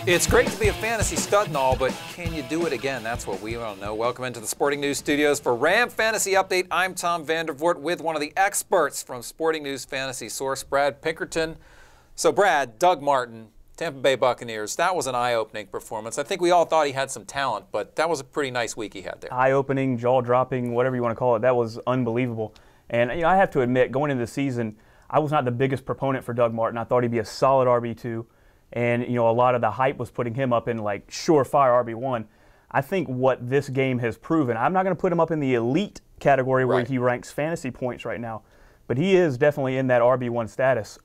It's great to be a fantasy stud and all, but can you do it again? That's what we want to know. Welcome into the Sporting News Studios for Ram Fantasy Update. I'm Tom Vandervoort with one of the experts from Sporting News Fantasy Source, Brad Pinkerton. So Brad, Doug Martin, Tampa Bay Buccaneers, that was an eye-opening performance. I think we all thought he had some talent, but that was a pretty nice week he had there. Eye-opening, jaw-dropping, whatever you want to call it, that was unbelievable. And I have to admit, going into the season, I was not the biggest proponent for Doug Martin. I thought he'd be a solid RB2. And, a lot of the hype was putting him up in, like, surefire RB1. I think what this game has proven, I'm not going to put him up in the elite category where he ranks fantasy points right now, but he is definitely in that RB1 status.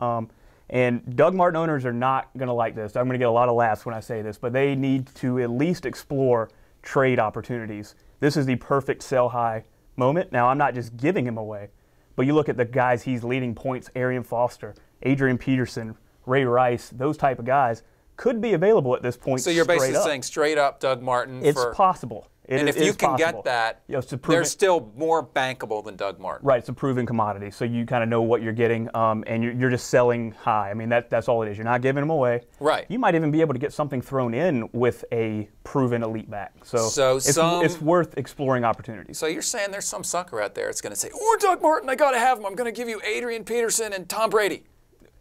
And Doug Martin owners are not going to like this. I'm going to get a lot of laughs when I say this, but they need to at least explore trade opportunities. This is the perfect sell high moment. Now, I'm not just giving him away, but you look at the guys he's leading points, Arian Foster, Adrian Peterson, Ray Rice, those type of guys could be available at this point. So you're basically saying straight up Doug Martin. It's possible. And if you can get that, they're still more bankable than Doug Martin. Right, it's a proven commodity. So you kind of know what you're getting, and you're just selling high. I mean, that's all it is. You're not giving them away. Right. You might even be able to get something thrown in with a proven elite back. So it's worth exploring opportunities. So you're saying there's some sucker out there that's going to say, "Oh, Doug Martin, I got to have him. I'm going to give you Adrian Peterson and Tom Brady."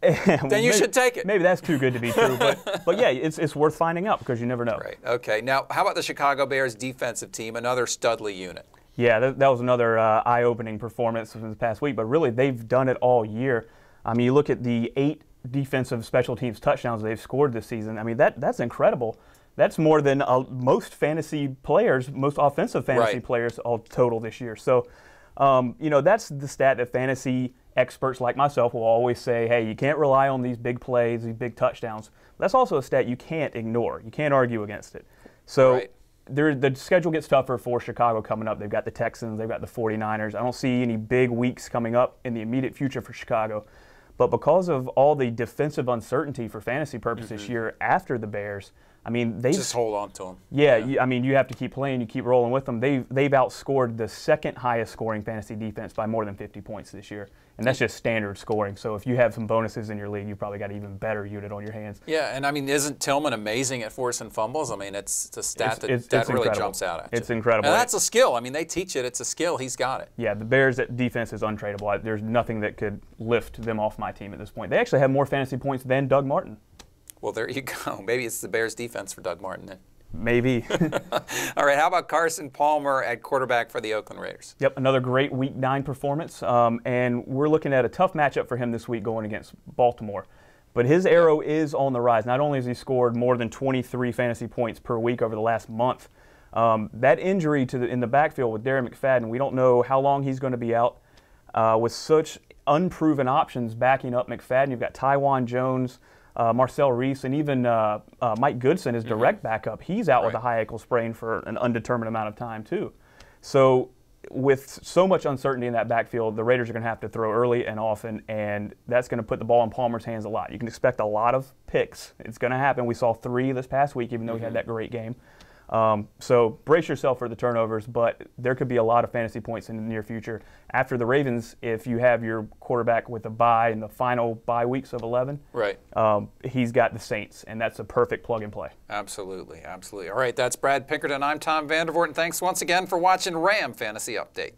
Then you should take it. Maybe that's too good to be true, but yeah, it's worth finding out because you never know. Right. Okay. Now, how about the Chicago Bears defensive team, another studly unit? Yeah, that was another eye-opening performance from this past week, but really they've done it all year. I mean, you look at the 8 defensive special teams touchdowns they've scored this season. I mean, that's incredible. That's more than most fantasy players, most offensive fantasy players all total this year. So, that's the stat that fantasy experts like myself will always say, hey, you can't rely on these big plays, these big touchdowns. That's also a stat you can't ignore. You can't argue against it. So the schedule gets tougher for Chicago coming up. They've got the Texans, they've got the 49ers. I don't see any big weeks coming up in the immediate future for Chicago. But because of all the defensive uncertainty for fantasy purposes this year after the Bears, I mean, they just hold on to them. Yeah, I mean, you have to keep playing, you keep rolling with them. They've outscored the second highest scoring fantasy defense by more than 50 points this year, and that's just standard scoring. So if you have some bonuses in your league, you probably got an even better unit on your hands. Yeah, and I mean, isn't Tillman amazing at forcing fumbles? I mean, it's a stat that really jumps out at you. It's incredible. And that's a skill. I mean, they teach it. It's a skill. He's got it. Yeah, the Bears' defense is untradeable. There's nothing that could lift them off my team at this point. They actually have more fantasy points than Doug Martin. Well, there you go. Maybe it's the Bears' defense for Doug Martin then. Maybe. All right, how about Carson Palmer at quarterback for the Oakland Raiders? Yep, another great Week 9 performance, and we're looking at a tough matchup for him this week going against Baltimore. But his arrow is on the rise. Not only has he scored more than 23 fantasy points per week over the last month, that injury in the backfield with Darren McFadden, we don't know how long he's going to be out. With such unproven options backing up McFadden, you've got Tywan Jones, Marcel Reese, and even Mike Goodson, his direct backup. He's out with a high ankle sprain for an undetermined amount of time, too. So with so much uncertainty in that backfield, the Raiders are going to have to throw early and often, and that's going to put the ball in Palmer's hands a lot. You can expect a lot of picks. It's going to happen. We saw 3 this past week, even though he had that great game. So brace yourself for the turnovers, but there could be a lot of fantasy points in the near future. After the Ravens, if you have your quarterback with a bye in the final bye weeks of 11, he's got the Saints, and that's a perfect plug and play. Absolutely, absolutely. All right, that's Brad Pinkerton. I'm Tom Vandervoort, and thanks once again for watching Ram Fantasy Update.